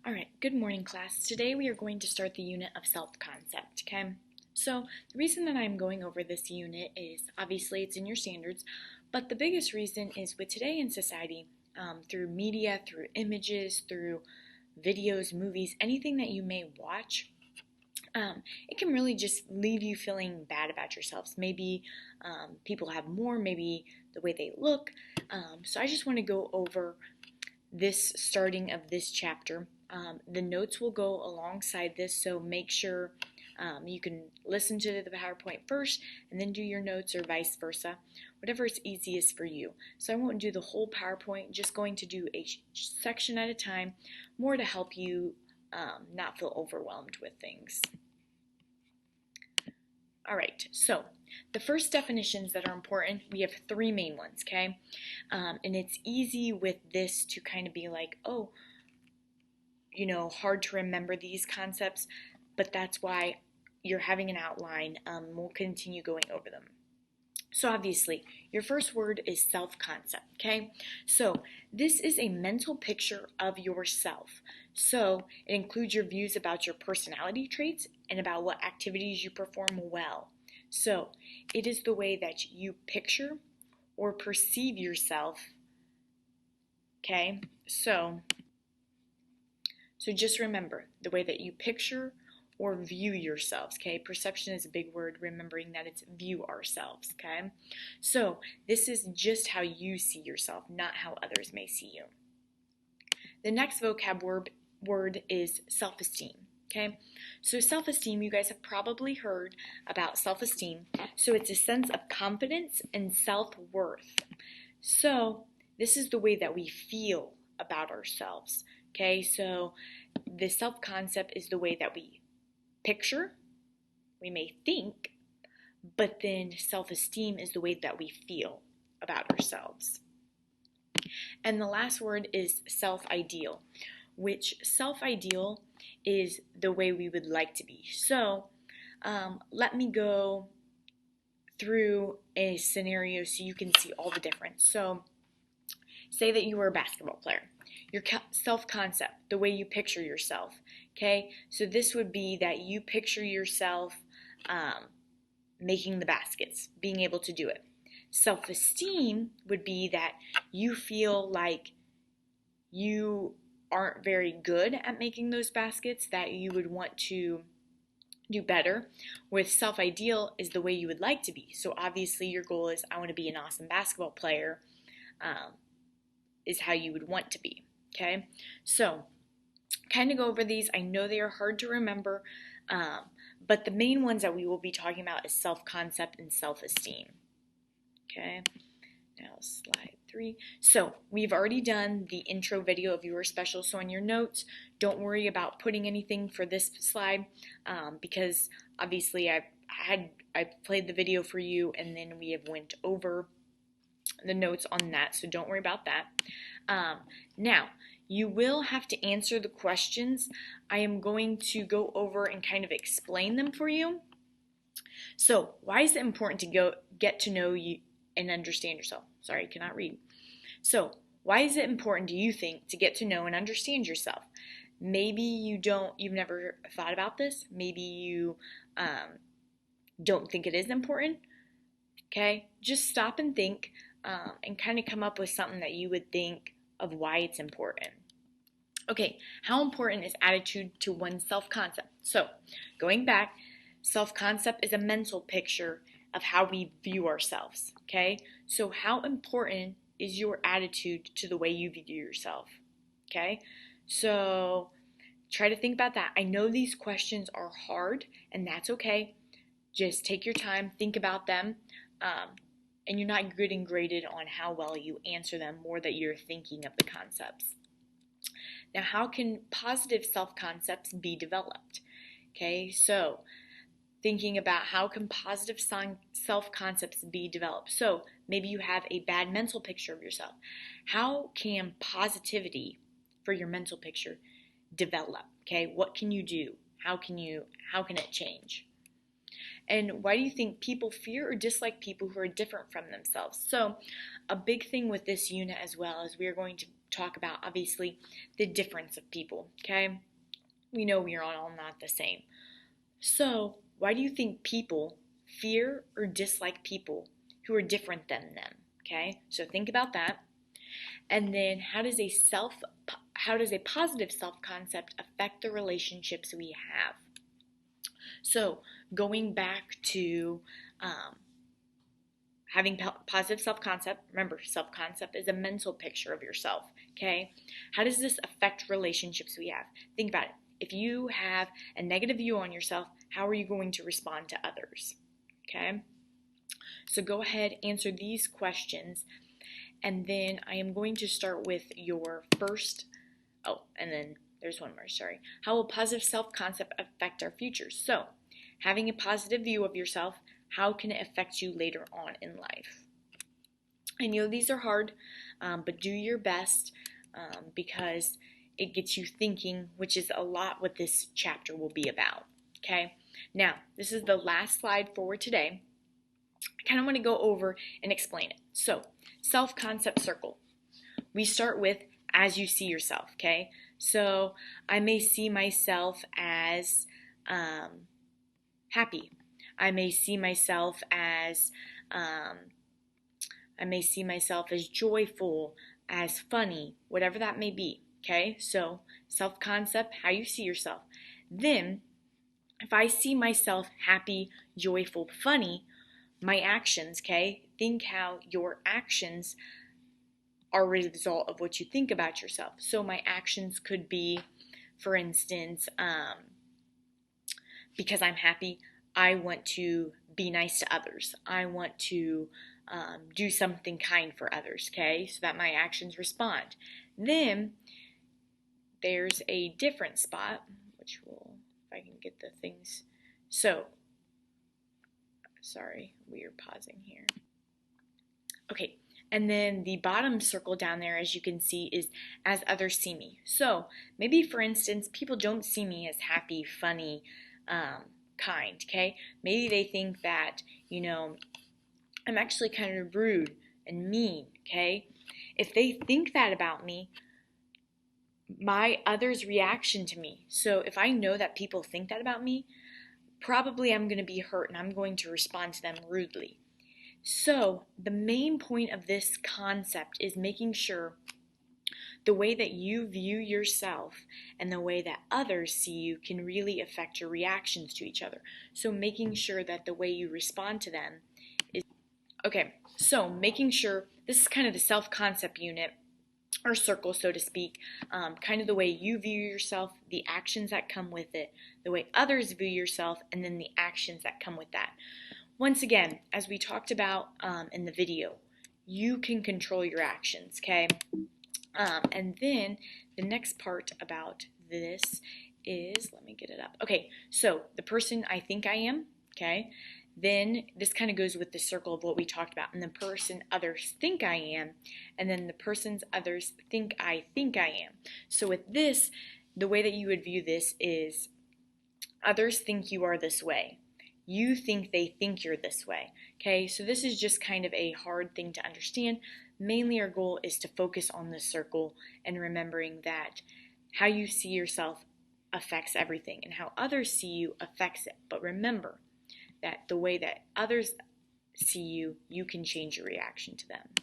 All right, good morning, class. Today we are going to start the unit of self-concept, okay? So the reason that I'm going over this unit is obviously it's in your standards, but the biggest reason is with today in society, through media, through images, through videos, movies, anything that you may watch, it can really just leave you feeling bad about yourselves. Maybe people have more, maybe the way they look. So I just want to go over this starting of this chapter. The notes will go alongside this, so make sure you can listen to the PowerPoint first and then do your notes or vice versa, whatever is easiest for you. So I won't do the whole PowerPoint, just going to do a section at a time, more to help you not feel overwhelmed with things. All right, so the first definitions that are important, we have three main ones, okay? And it's easy with this to kind of be like, oh, hard to remember these concepts, but that's why you're having an outline. We'll continue going over them. So obviously, your first word is self-concept, okay? So this is a mental picture of yourself. So it includes your views about your personality traits and about what activities you perform well. So it is the way that you picture or perceive yourself, okay? So just remember the way that you picture or view yourselves, okay? Perception is a big word, remembering that it's view ourselves, okay? So this is just how you see yourself, not how others may see you. The next vocab word is self-esteem, okay? So self-esteem, you guys have probably heard about self-esteem. So it's a sense of confidence and self-worth. So this is the way that we feel about ourselves, okay? So the self-concept is the way that we picture, we may think, but then self-esteem is the way that we feel about ourselves. And the last word is self-ideal, which self-ideal is the way we would like to be. So let me go through a scenario so you can see all the difference. So say that you were a basketball player. Your self-concept, the way you picture yourself, okay? So this would be that you picture yourself making the baskets, being able to do it. Self-esteem would be that you feel like you aren't very good at making those baskets, that you would want to do better. With self-ideal is the way you would like to be. So obviously your goal is, I want to be an awesome basketball player, is how you would want to be. Okay, so kind of go over these. I know they are hard to remember, but the main ones that we will be talking about is self-concept and self-esteem. Okay, now slide 3. So we've already done the intro video of Your Special, so on your notes, don't worry about putting anything for this slide, because obviously I played the video for you, and then we have went over the notes on that, so don't worry about that. Now, you will have to answer the questions. I am going to go over and kind of explain them for you. So, why is it important to get to know you and understand yourself? Sorry, I cannot read. So, why is it important, do you think, to get to know and understand yourself? Maybe you've never thought about this. Maybe you don't think it is important. Okay, just stop and think, and kind of come up with something that you would think of why it's important. Okay, how important is attitude to one's self-concept? So, going back, self-concept is a mental picture of how we view ourselves, okay? So how important is your attitude to the way you view yourself, okay? So try to think about that. I know these questions are hard, and that's okay. Just take your time, think about them, and you're not getting graded on how well you answer them, more that you're thinking of the concepts. Now, how can positive self-concepts be developed? Okay, so thinking about how can positive self-concepts be developed. So maybe you have a bad mental picture of yourself. How can positivity for your mental picture develop? Okay, what can you do? How can it change? And why do you think people fear or dislike people who are different from themselves? So a big thing with this unit as well is we are going to talk about, obviously, the difference of people, okay? We know we are all not the same. So, why do you think people fear or dislike people who are different than them? Okay, so think about that. And then how does a positive self-concept affect the relationships we have? So, going back to having positive self-concept, remember, self-concept is a mental picture of yourself, okay? How does this affect relationships we have? Think about it. If you have a negative view on yourself, how are you going to respond to others? Okay? So go ahead, answer these questions, and then I am going to start with your first, and then there's one more, sorry. How will positive self-concept affect our futures? So, having a positive view of yourself, how can it affect you later on in life? I know these are hard, but do your best because it gets you thinking, which is a lot what this chapter will be about. Okay, now this is the last slide for today. I kind of want to go over and explain it. So, self-concept circle. We start with as you see yourself, okay? So, I may see myself as happy. I may see myself as joyful, as funny, whatever that may be, okay? So, self-concept, how you see yourself. Then, if I see myself happy, joyful, funny, my actions, okay? Think how your actions are a result of what you think about yourself. So my actions could be, for instance, because I'm happy, I want to be nice to others. I want to do something kind for others, okay? So that my actions respond. Then there's a different spot, which will, if I can get the things. So, sorry, we are pausing here. Okay, and then the bottom circle down there, as you can see, is as others see me. So maybe, for instance, people don't see me as happy, funny, kind, okay? Maybe they think that, I'm actually kind of rude and mean, okay? If they think that about me, my others' reaction to me. So if I know that people think that about me, probably I'm going to be hurt and I'm going to respond to them rudely. So the main point of this concept is making sure the way that you view yourself and the way that others see you can really affect your reactions to each other. So making sure that the way you respond to them is okay. So making sure this is kind of the self-concept unit or circle, so to speak, kind of the way you view yourself, the actions that come with it, the way others view yourself, and then the actions that come with that. Once again, as we talked about in the video, you can control your actions, okay? And then the next part about this is, let me get it up. Okay, so the person I think I am, okay? Then this kind of goes with the circle of what we talked about. And the person others think I am, and then the person's others think I am. So with this, the way that you would view this is others think you are this way. You think they think you're this way. Okay, so this is just kind of a hard thing to understand. Mainly our goal is to focus on the circle and remembering that how you see yourself affects everything and how others see you affects it. But remember that the way that others see you, you can change your reaction to them.